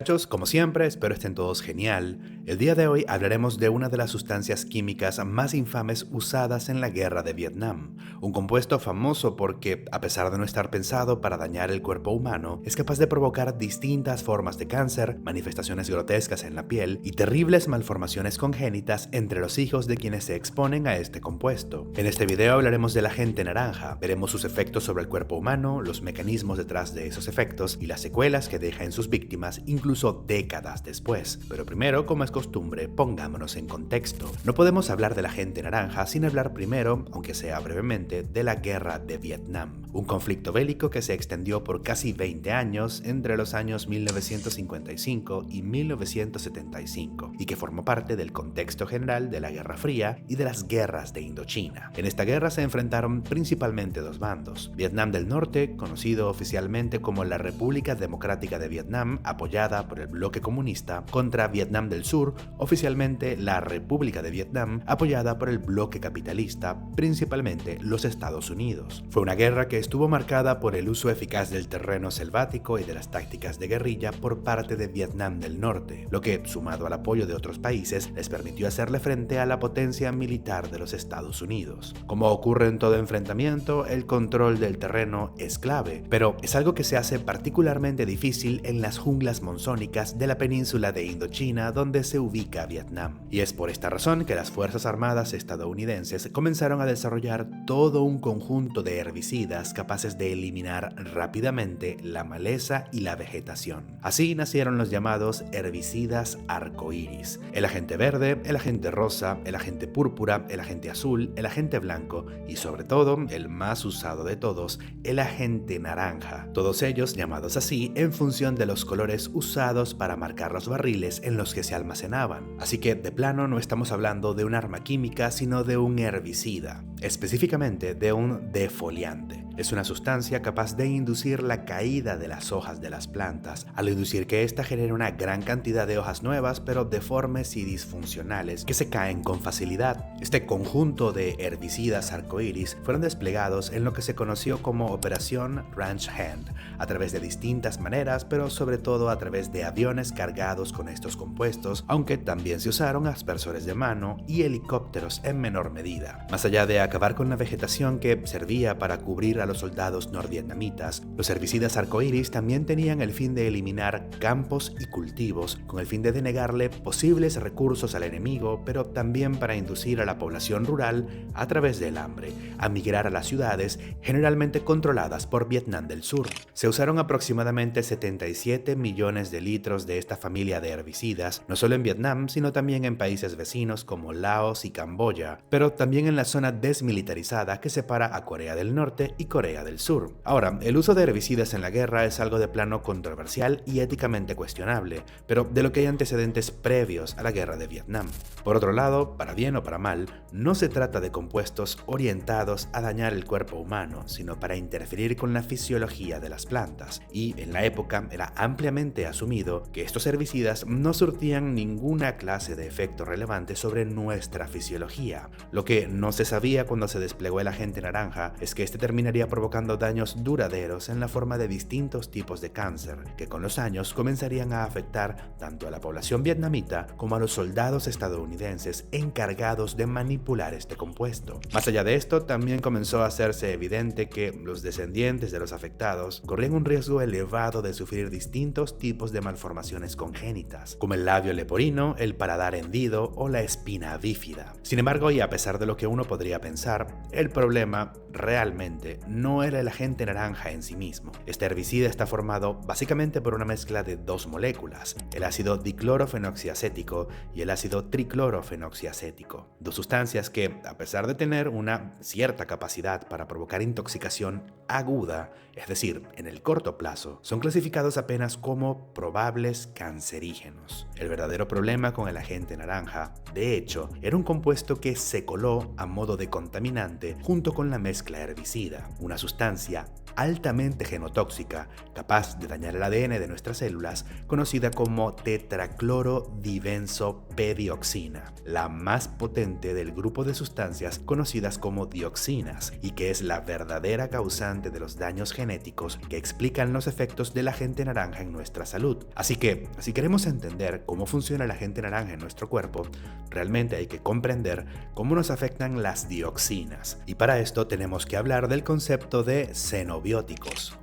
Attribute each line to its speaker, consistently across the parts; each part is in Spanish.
Speaker 1: muchachos, como siempre, espero estén todos genial. El día de hoy hablaremos de una de las sustancias químicas más infames usadas en la guerra de Vietnam. Un compuesto famoso porque, a pesar de no estar pensado para dañar el cuerpo humano, es capaz de provocar distintas formas de cáncer, manifestaciones grotescas en la piel y terribles malformaciones congénitas entre los hijos de quienes se exponen a este compuesto. En este video hablaremos del agente naranja, veremos sus efectos sobre el cuerpo humano, los mecanismos detrás de esos efectos y las secuelas que deja en sus víctimas incluso décadas después. Pero primero, como es costumbre, pongámonos en contexto. No podemos hablar del agente naranja sin hablar primero, aunque sea brevemente, de la guerra de Vietnam, un conflicto bélico que se extendió por casi 20 años entre los años 1955 y 1975 y que formó parte del contexto general de la Guerra Fría y de las guerras de Indochina. En esta guerra se enfrentaron principalmente dos bandos: Vietnam del Norte, conocido oficialmente como la República Democrática de Vietnam, apoyada por el bloque comunista, contra Vietnam del Sur, oficialmente la República de Vietnam, apoyada por el bloque capitalista, principalmente los Estados Unidos. Fue una guerra que estuvo marcada por el uso eficaz del terreno selvático y de las tácticas de guerrilla por parte de Vietnam del Norte, lo que, sumado al apoyo de otros países, les permitió hacerle frente a la potencia militar de los Estados Unidos. Como ocurre en todo enfrentamiento, el control del terreno es clave, pero es algo que se hace particularmente difícil en las junglas monzónicas de la península de Indochina donde se ubica Vietnam. Y es por esta razón que las Fuerzas Armadas estadounidenses comenzaron a desarrollar todo un conjunto de herbicidas capaces de eliminar rápidamente la maleza y la vegetación. Así nacieron los llamados herbicidas arcoíris: el agente verde, el agente rosa, el agente púrpura, el agente azul, el agente blanco y, sobre todo, el más usado de todos, el agente naranja. Todos ellos llamados así en función de los colores usados para marcar los barriles en los que se almacenaban. Así que, de plano, no estamos hablando de un arma química, sino de un herbicida, específicamente de un defoliante. Es una sustancia capaz de inducir la caída de las hojas de las plantas, al inducir que ésta genere una gran cantidad de hojas nuevas, pero deformes y disfuncionales, que se caen con facilidad. Este conjunto de herbicidas arcoíris fueron desplegados en lo que se conoció como Operación Ranch Hand, a través de distintas maneras, pero sobre todo a través de aviones cargados con estos compuestos, aunque también se usaron aspersores de mano y helicópteros en menor medida. Más allá de acabar con la vegetación que servía para cubrir a los soldados norvietnamitas, los herbicidas arcoíris también tenían el fin de eliminar campos y cultivos, con el fin de denegarle posibles recursos al enemigo, pero también para inducir a la población rural, a través del hambre, a migrar a las ciudades, generalmente controladas por Vietnam del Sur. Se usaron aproximadamente 77 millones de litros de esta familia de herbicidas, no solo en Vietnam, sino también en países vecinos como Laos y Camboya, pero también en la zona desmilitarizada que separa a Corea del Norte y Corea del Sur. Ahora, el uso de herbicidas en la guerra es algo de plano controversial y éticamente cuestionable, pero de lo que hay antecedentes previos a la guerra de Vietnam. Por otro lado, para bien o para mal, no se trata de compuestos orientados a dañar el cuerpo humano, sino para interferir con la fisiología de las plantas, y en la época era ampliamente asumido que estos herbicidas no surtían ninguna clase de efecto relevante sobre nuestra fisiología. Lo que no se sabía cuando se desplegó el agente naranja es que este terminaría provocando daños duraderos en la forma de distintos tipos de cáncer, que con los años comenzarían a afectar tanto a la población vietnamita como a los soldados estadounidenses encargados de manipular este compuesto. Más allá de esto, también comenzó a hacerse evidente que los descendientes de los afectados corrían un riesgo elevado de sufrir distintos tipos de malformaciones congénitas, como el labio leporino, el paladar hendido o la espina bífida. Sin embargo, y a pesar de lo que uno podría pensar, el problema realmente no era el agente naranja en sí mismo. Este herbicida está formado básicamente por una mezcla de dos moléculas, el ácido diclorofenoxiacético y el ácido triclorofenoxiacético, dos sustancias que, a pesar de tener una cierta capacidad para provocar intoxicación aguda, es decir, en el corto plazo, son clasificados apenas como probables cancerígenos. El verdadero problema con el agente naranja, de hecho, era un compuesto que se coló a modo de contaminante junto con la mezcla herbicida, una sustancia altamente genotóxica, capaz de dañar el ADN de nuestras células, conocida como tetraclorodibenzopedioxina, la más potente del grupo de sustancias conocidas como dioxinas, y que es la verdadera causante de los daños genéticos que explican los efectos del agente naranja en nuestra salud. Así que, si queremos entender cómo funciona el agente naranja en nuestro cuerpo, realmente hay que comprender cómo nos afectan las dioxinas. Y para esto tenemos que hablar del concepto de xenobióticos.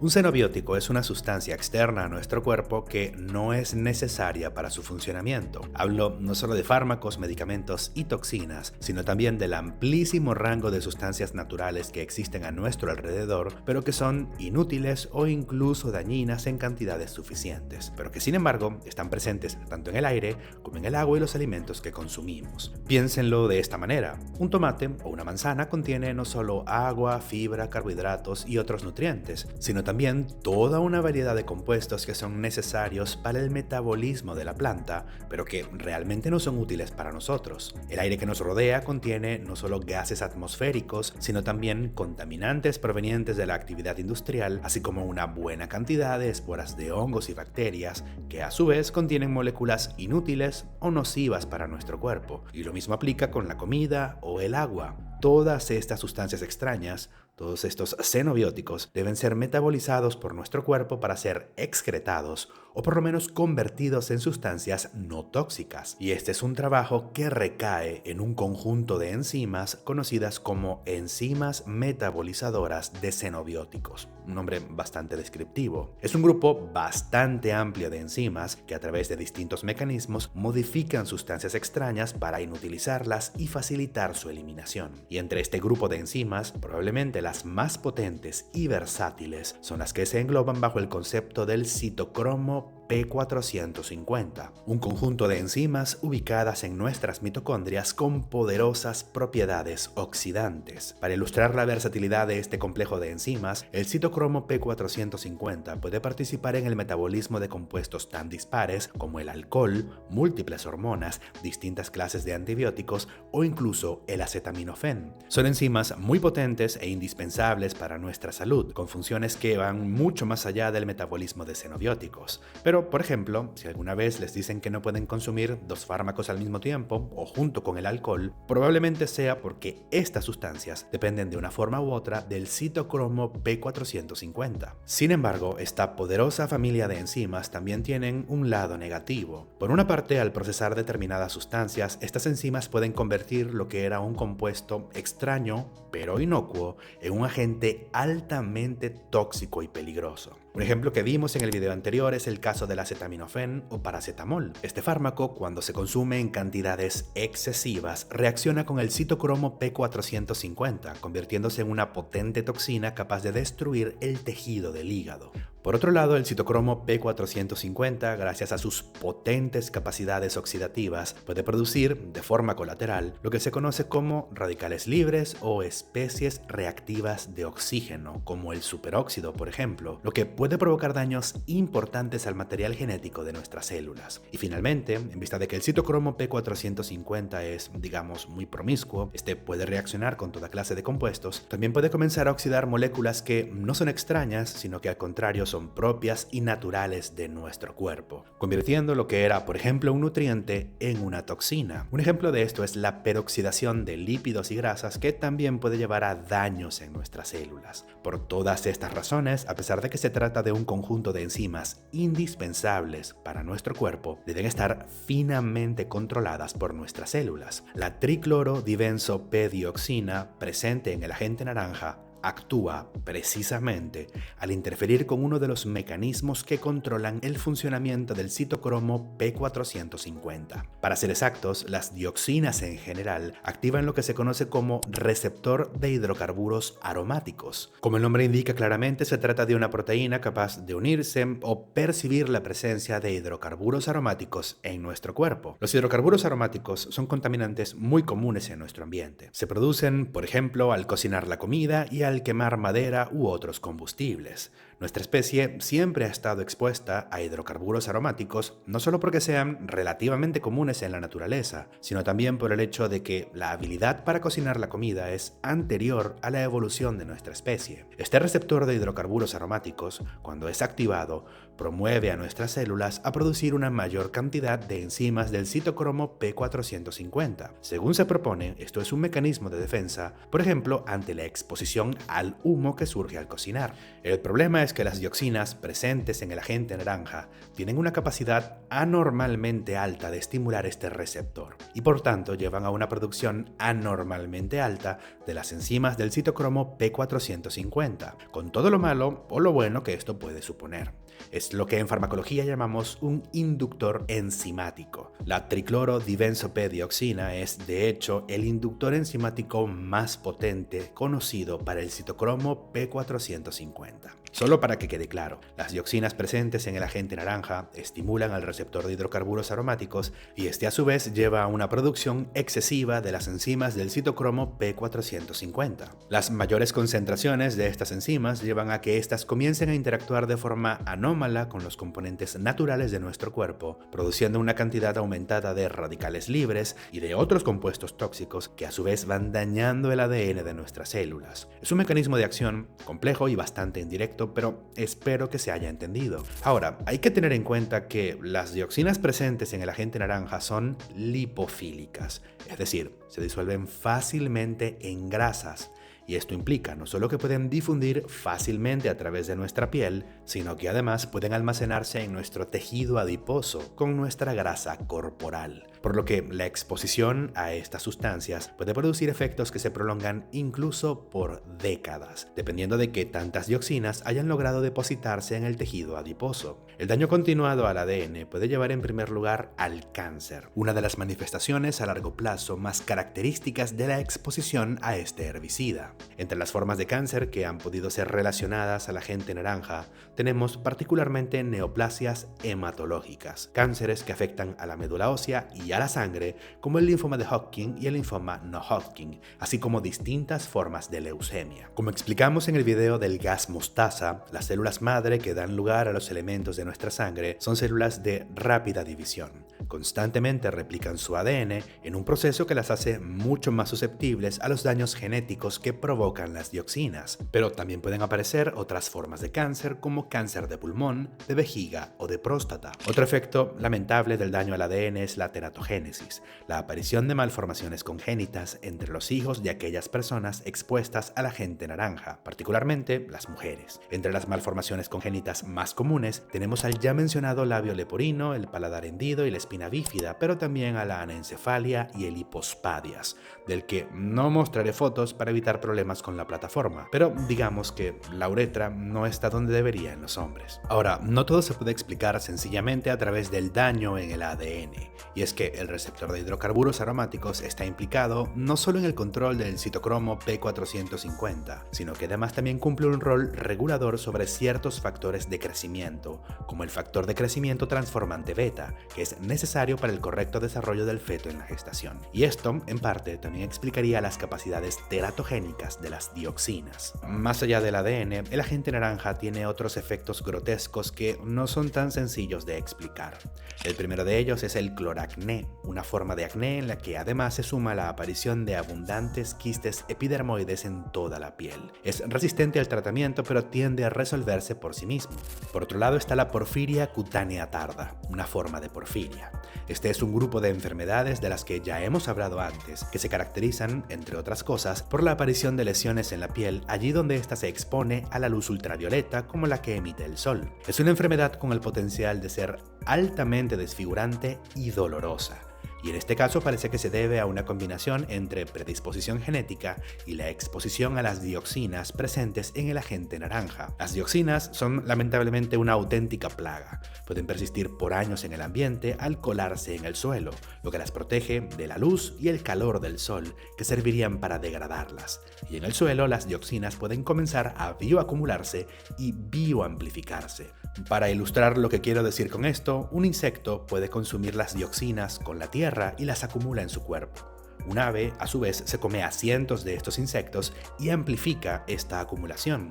Speaker 1: Un xenobiótico es una sustancia externa a nuestro cuerpo que no es necesaria para su funcionamiento. Hablo no solo de fármacos, medicamentos y toxinas, sino también del amplísimo rango de sustancias naturales que existen a nuestro alrededor, pero que son inútiles o incluso dañinas en cantidades suficientes, pero que sin embargo están presentes tanto en el aire como en el agua y los alimentos que consumimos. Piénsenlo de esta manera: un tomate o una manzana contiene no solo agua, fibra, carbohidratos y otros nutrientes, sino también toda una variedad de compuestos que son necesarios para el metabolismo de la planta, pero que realmente no son útiles para nosotros. El aire que nos rodea contiene no solo gases atmosféricos, sino también contaminantes provenientes de la actividad industrial, así como una buena cantidad de esporas de hongos y bacterias, que a su vez contienen moléculas inútiles o nocivas para nuestro cuerpo. Y lo mismo aplica con la comida o el agua. Todas estas sustancias extrañas, todos estos xenobióticos, deben ser metabolizados por nuestro cuerpo para ser excretados o por lo menos convertidos en sustancias no tóxicas. Y este es un trabajo que recae en un conjunto de enzimas conocidas como enzimas metabolizadoras de xenobióticos. Un nombre bastante descriptivo. Es un grupo bastante amplio de enzimas que a través de distintos mecanismos modifican sustancias extrañas para inutilizarlas y facilitar su eliminación. Y entre este grupo de enzimas, probablemente las más potentes y versátiles son las que se engloban bajo el concepto del citocromo P450, un conjunto de enzimas ubicadas en nuestras mitocondrias con poderosas propiedades oxidantes. Para ilustrar la versatilidad de este complejo de enzimas, el citocromo P450 puede participar en el metabolismo de compuestos tan dispares como el alcohol, múltiples hormonas, distintas clases de antibióticos o incluso el acetaminofén. Son enzimas muy potentes e indispensables para nuestra salud, con funciones que van mucho más allá del metabolismo de xenobióticos. Pero, por ejemplo, si alguna vez les dicen que no pueden consumir 2 fármacos al mismo tiempo o junto con el alcohol, probablemente sea porque estas sustancias dependen de una forma u otra del citocromo P450. Sin embargo, esta poderosa familia de enzimas también tienen un lado negativo. Por una parte, al procesar determinadas sustancias, estas enzimas pueden convertir lo que era un compuesto extraño, pero inocuo, en un agente altamente tóxico y peligroso. Un ejemplo que vimos en el video anterior es el caso del acetaminofén o paracetamol. Este fármaco, cuando se consume en cantidades excesivas, reacciona con el citocromo P450, convirtiéndose en una potente toxina capaz de destruir el tejido del hígado. Por otro lado, el citocromo P450, gracias a sus potentes capacidades oxidativas, puede producir, de forma colateral, lo que se conoce como radicales libres o especies reactivas de oxígeno, como el superóxido, por ejemplo, lo que puede provocar daños importantes al material genético de nuestras células. Y finalmente, en vista de que el citocromo P450 es, digamos, muy promiscuo, este puede reaccionar con toda clase de compuestos, también puede comenzar a oxidar moléculas que no son extrañas, sino que al contrario son propias y naturales de nuestro cuerpo, convirtiendo lo que era, por ejemplo, un nutriente en una toxina. Un ejemplo de esto es la peroxidación de lípidos y grasas, que también puede llevar a daños en nuestras células. Por todas estas razones, a pesar de que se trata de un conjunto de enzimas indispensables para nuestro cuerpo, deben estar finamente controladas por nuestras células. La triclorodibenzopedioxina, presente en el agente naranja, actúa precisamente al interferir con uno de los mecanismos que controlan el funcionamiento del citocromo P450. Para ser exactos, las dioxinas en general activan lo que se conoce como receptor de hidrocarburos aromáticos. Como el nombre indica claramente, se trata de una proteína capaz de unirse o percibir la presencia de hidrocarburos aromáticos en nuestro cuerpo. Los hidrocarburos aromáticos son contaminantes muy comunes en nuestro ambiente. Se producen, por ejemplo, al cocinar la comida y al quemar madera u otros combustibles. Nuestra especie siempre ha estado expuesta a hidrocarburos aromáticos, no solo porque sean relativamente comunes en la naturaleza, sino también por el hecho de que la habilidad para cocinar la comida es anterior a la evolución de nuestra especie. Este receptor de hidrocarburos aromáticos, cuando es activado, promueve a nuestras células a producir una mayor cantidad de enzimas del citocromo P450. Según se propone, esto es un mecanismo de defensa, por ejemplo, ante la exposición al humo que surge al cocinar. El problema es que las dioxinas presentes en el agente naranja tienen una capacidad anormalmente alta de estimular este receptor y por tanto llevan a una producción anormalmente alta de las enzimas del citocromo P450, con todo lo malo o lo bueno que esto puede suponer. Es lo que en farmacología llamamos un inductor enzimático. La triclorodibenzo-P-dioxina es, de hecho, el inductor enzimático más potente conocido para el citocromo P450. Solo para que quede claro, las dioxinas presentes en el agente naranja estimulan al receptor de hidrocarburos aromáticos y este a su vez lleva a una producción excesiva de las enzimas del citocromo P450. Las mayores concentraciones de estas enzimas llevan a que éstas comiencen a interactuar de forma anómala con los componentes naturales de nuestro cuerpo, produciendo una cantidad aumentada de radicales libres y de otros compuestos tóxicos que a su vez van dañando el ADN de nuestras células. Es un mecanismo de acción complejo y bastante indirecto, pero espero que se haya entendido. Ahora, hay que tener en cuenta que las dioxinas presentes en el agente naranja son lipofílicas, es decir, se disuelven fácilmente en grasas. Y esto implica no solo que pueden difundir fácilmente a través de nuestra piel, sino que además pueden almacenarse en nuestro tejido adiposo con nuestra grasa corporal. Por lo que la exposición a estas sustancias puede producir efectos que se prolongan incluso por décadas, dependiendo de qué tantas dioxinas hayan logrado depositarse en el tejido adiposo. El daño continuado al ADN puede llevar en primer lugar al cáncer, una de las manifestaciones a largo plazo más características de la exposición a este herbicida. Entre las formas de cáncer que han podido ser relacionadas al agente naranja, tenemos particularmente neoplasias hematológicas, cánceres que afectan a la médula ósea y a la sangre, como el linfoma de Hodgkin y el linfoma no Hodgkin, así como distintas formas de leucemia. Como explicamos en el video del gas mostaza, las células madre que dan lugar a los elementos de nuestra sangre son células de rápida división. Constantemente replican su ADN en un proceso que las hace mucho más susceptibles a los daños genéticos que provocan las dioxinas, pero también pueden aparecer otras formas de cáncer como cáncer de pulmón, de vejiga o de próstata. Otro efecto lamentable del daño al ADN es la teratogénesis, la aparición de malformaciones congénitas entre los hijos de aquellas personas expuestas al agente naranja, particularmente las mujeres. Entre las malformaciones congénitas más comunes tenemos al ya mencionado labio leporino, el paladar hendido y la espina bífida, pero también a la anencefalia y el hipospadias, del que no mostraré fotos para evitar problemas con la plataforma, pero digamos que la uretra no está donde debería en los hombres. Ahora, no todo se puede explicar sencillamente a través del daño en el ADN, y es que el receptor de hidrocarburos aromáticos está implicado no solo en el control del citocromo P450, sino que además también cumple un rol regulador sobre ciertos factores de crecimiento, como el factor de crecimiento transformante beta, que es necesario para el correcto desarrollo del feto en la gestación. Y esto, en parte, también explicaría las capacidades teratogénicas de las dioxinas. Más allá del ADN, el agente naranja tiene otros efectos grotescos que no son tan sencillos de explicar. El primero de ellos es el cloracné, una forma de acné en la que además se suma la aparición de abundantes quistes epidermoides en toda la piel. Es resistente al tratamiento, pero tiende a resolverse por sí mismo. Por otro lado está la porfiria cutánea tarda, una forma de porfiria. Este es un grupo de enfermedades de las que ya hemos hablado antes, que se caracterizan, entre otras cosas, por la aparición de lesiones en la piel allí donde ésta se expone a la luz ultravioleta como la que emite el sol. Es una enfermedad con el potencial de ser altamente desfigurante y dolorosa. Y en este caso parece que se debe a una combinación entre predisposición genética y la exposición a las dioxinas presentes en el agente naranja. Las dioxinas son lamentablemente una auténtica plaga. Pueden persistir por años en el ambiente al colarse en el suelo, lo que las protege de la luz y el calor del sol que servirían para degradarlas. Y en el suelo las dioxinas pueden comenzar a bioacumularse y bioamplificarse. Para ilustrar lo que quiero decir con esto, un insecto puede consumir las dioxinas con la tierra y las acumula en su cuerpo. Un ave, a su vez, se come a cientos de estos insectos y amplifica esta acumulación.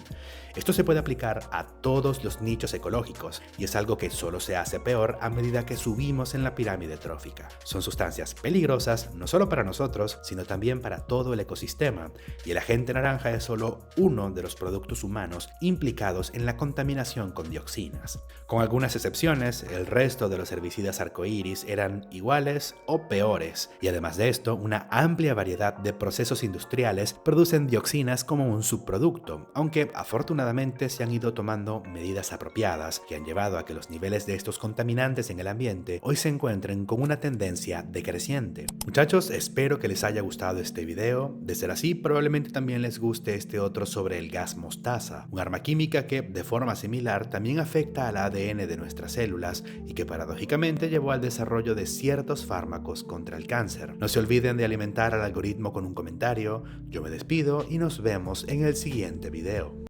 Speaker 1: Esto se puede aplicar a todos los nichos ecológicos y es algo que solo se hace peor a medida que subimos en la pirámide trófica. Son sustancias peligrosas no solo para nosotros, sino también para todo el ecosistema, y el agente naranja es solo uno de los productos humanos implicados en la contaminación con dioxinas. Con algunas excepciones, el resto de los herbicidas arcoíris eran iguales o peores, y además de esto, una amplia variedad de procesos industriales producen dioxinas como un subproducto, aunque afortunadamente se han ido tomando medidas apropiadas que han llevado a que los niveles de estos contaminantes en el ambiente hoy se encuentren con una tendencia decreciente. Muchachos, espero que les haya gustado este video. De ser así, probablemente también les guste este otro sobre el gas mostaza, un arma química que, de forma similar, también afecta al ADN de nuestras células y que paradójicamente llevó al desarrollo de ciertos fármacos contra el cáncer. No se olviden de alimentar al algoritmo con un comentario. Yo me despido y nos vemos en el siguiente video.